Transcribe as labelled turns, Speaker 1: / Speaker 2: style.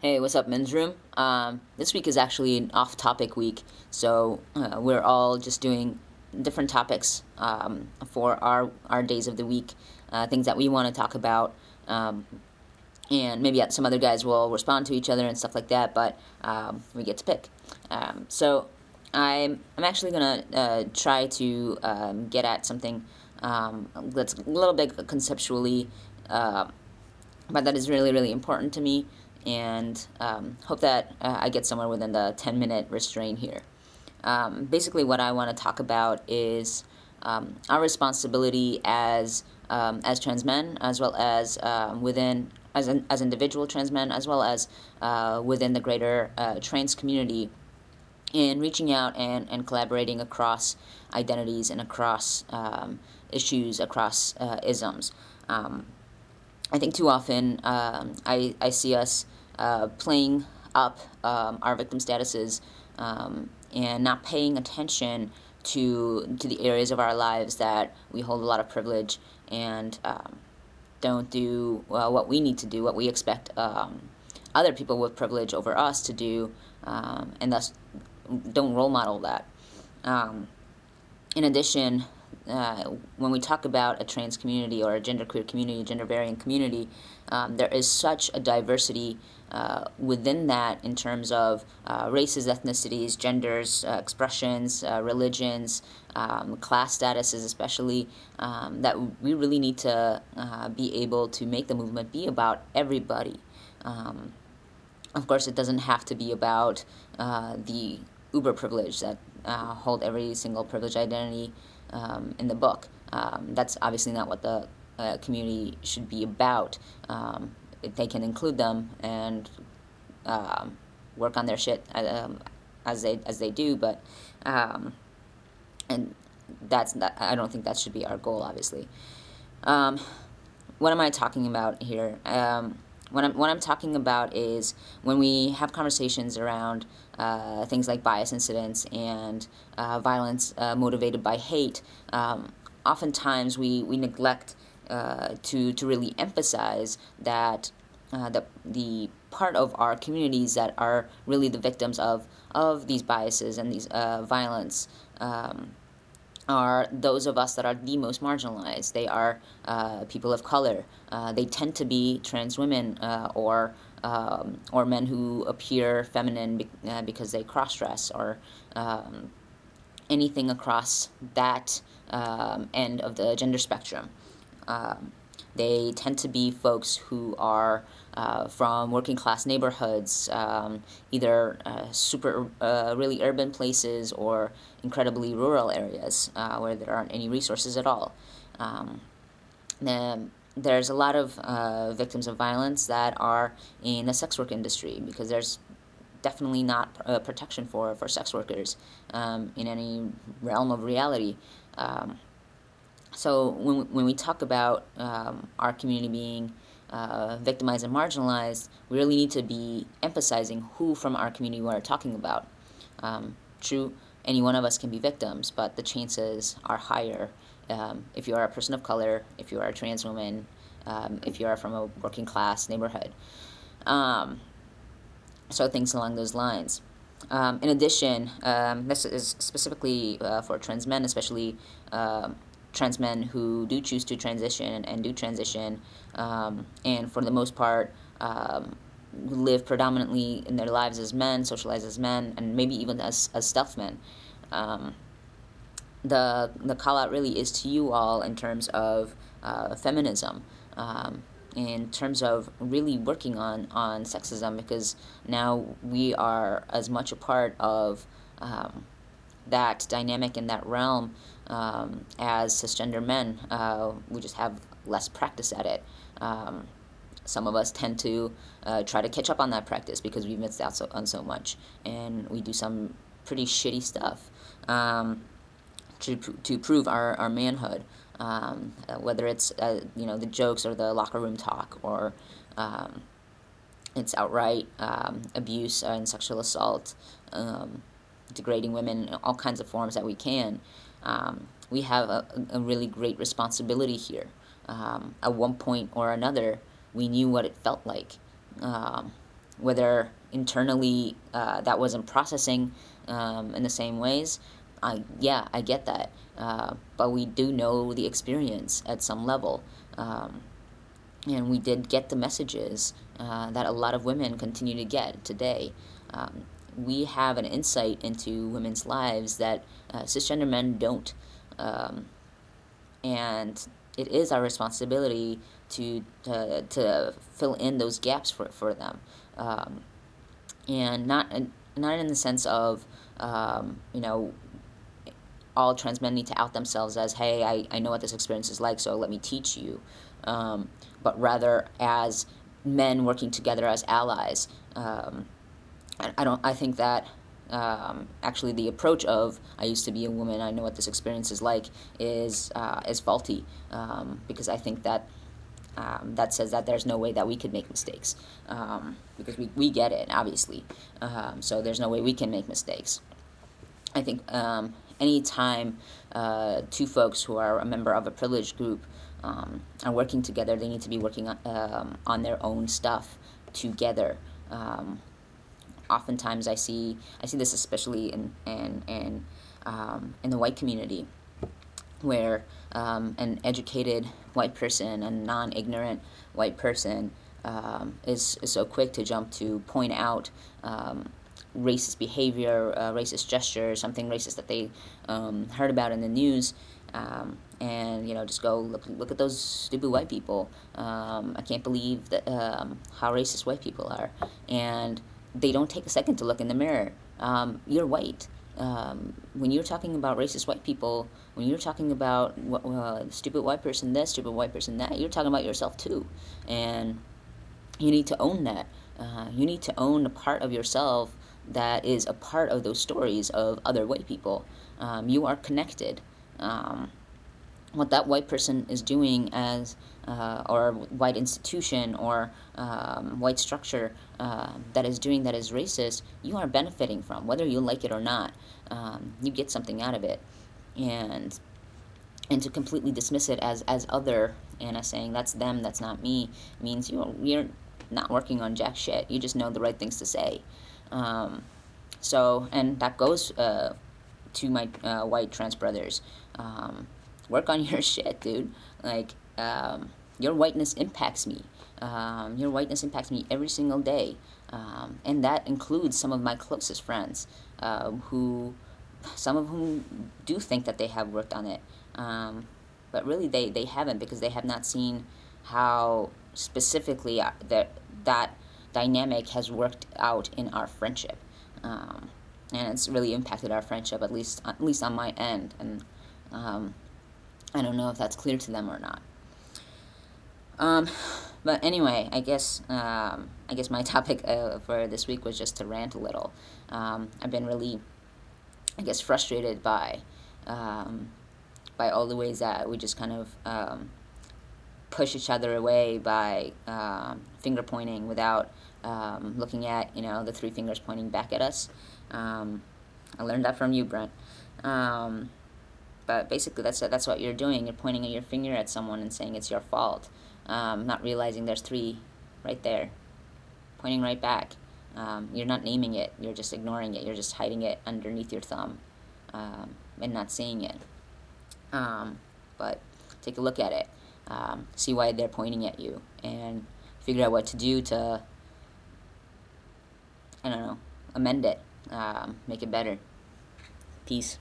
Speaker 1: Hey, what's up, men's room? This week is actually an off-topic week, so we're all just doing different topics for our days of the week, things that we want to talk about, um, and maybe some other guys will respond to each other and stuff like that. But we get to pick. So I'm actually gonna try to get at something that's a little bit conceptually. But that is really important to me, and hope that I get somewhere within the 10-minute restraint here. Basically, what I want to talk about is our responsibility as trans men, as well as as individual trans men, as well as within the greater trans community, in reaching out and collaborating across identities and across issues, across isms. I think too often I see us playing up our victim statuses and not paying attention to the areas of our lives that we hold a lot of privilege and don't do what we need to do, what we expect other people with privilege over us to do, and thus don't role model that. Um, in addition, when we talk about a trans community or a genderqueer community, gender variant community, there is such a diversity within that in terms of races, ethnicities, genders, expressions, religions, class statuses, especially, that we really need to be able to make the movement be about everybody. Of course, it doesn't have to be about the uber privilege that hold every single privileged identity in the book. That's obviously not what the community should be about. They can include them and work on their shit as they do, but and that's that. I don't think that should be our goal, obviously. Um, what am I talking about here? What I'm talking about is when we have conversations around things like bias incidents and violence motivated by hate. Oftentimes we neglect to really emphasize that the part of our communities that are really the victims of these biases and these violence. Are those of us that are the most marginalized. They are people of color. They tend to be trans women or men who appear feminine because they cross-dress or anything across that end of the gender spectrum. Um, they tend to be folks who are from working class neighborhoods, either super really urban places or incredibly rural areas where there aren't any resources at all. Um, there's a lot of victims of violence that are in the sex work industry because there's definitely not protection for sex workers in any realm of reality. So when we talk about our community being victimized and marginalized, we really need to be emphasizing who from our community we are talking about. True, any one of us can be victims, but the chances are higher if you are a person of color, if you are a trans woman, if you are from a working class neighborhood. Um, so things along those lines. In addition, this is specifically for trans men, especially trans men who do choose to transition and do transition, and for the most part, live predominantly in their lives as men, socialize as men, and maybe even as stealth men. Um, the call out really is to you all in terms of feminism, in terms of really working on sexism, because now we are as much a part of that dynamic in that realm as cisgender men. We just have less practice at it. Some of us tend to try to catch up on that practice because we've missed out on so much, and we do some pretty shitty stuff to prove our manhood. Whether it's the jokes or the locker room talk, or it's outright abuse and sexual assault, degrading women in all kinds of forms that we can. We have a really great responsibility here. At one point or another, we knew what it felt like. whether internally that wasn't processing in the same ways. I get that, but we do know the experience at some level, and we did get the messages that a lot of women continue to get today. We have an insight into women's lives that cisgender men don't, and it is our responsibility to fill in those gaps for them, and not in the sense of you know, all trans men need to out themselves as, hey, I know what this experience is like, so let me teach you, but rather as men working together as allies. I think that actually the approach of I used to be a woman, I know what this experience is like, is faulty, because I think that that says that there's no way that we could make mistakes, because we get it, obviously, so there's no way we can make mistakes. I think any time two folks who are a member of a privileged group are working together, they need to be working on their own stuff together. Oftentimes, I see this especially in the white community, where an educated white person, a non-ignorant white person, is so quick to jump to point out racist behavior, racist gesture, something racist that they heard about in the news, and just go look at those stupid white people. I can't believe that how racist white people are, and they don't take a second to look in the mirror. You're white. When you're talking about racist white people, when you're talking about stupid white person this, stupid white person that, you're talking about yourself too, and you need to own that. You need to own a part of yourself that is a part of those stories of other white people. You are connected. What that white person is doing as, or white institution or white structure that is doing that is racist, you are benefiting from, whether you like it or not. You get something out of it, and to completely dismiss it as other, and as saying that's them, that's not me, means you're not working on jack shit. You just know the right things to say. So, and that goes to my white trans brothers. Work on your shit, dude. Like, your whiteness impacts me. Your whiteness impacts me every single day. And that includes some of my closest friends, some of whom do think that they have worked on it. But really they haven't, because they have not seen how specifically that dynamic has worked out in our friendship. And it's really impacted our friendship, at least on my end. And I don't know if that's clear to them or not. But anyway, I guess my topic for this week was just to rant a little. I've been really, frustrated by all the ways that we just kind of push each other away by finger pointing without looking at the three fingers pointing back at us. I learned that from you, Brent. But basically, that's what you're doing. You're pointing your finger at someone and saying it's your fault, not realizing there's three right there, pointing right back. You're not naming it. You're just ignoring it. You're just hiding it underneath your thumb, and not seeing it. But take a look at it. See why they're pointing at you, and figure out what to do to, amend it, make it better. Peace.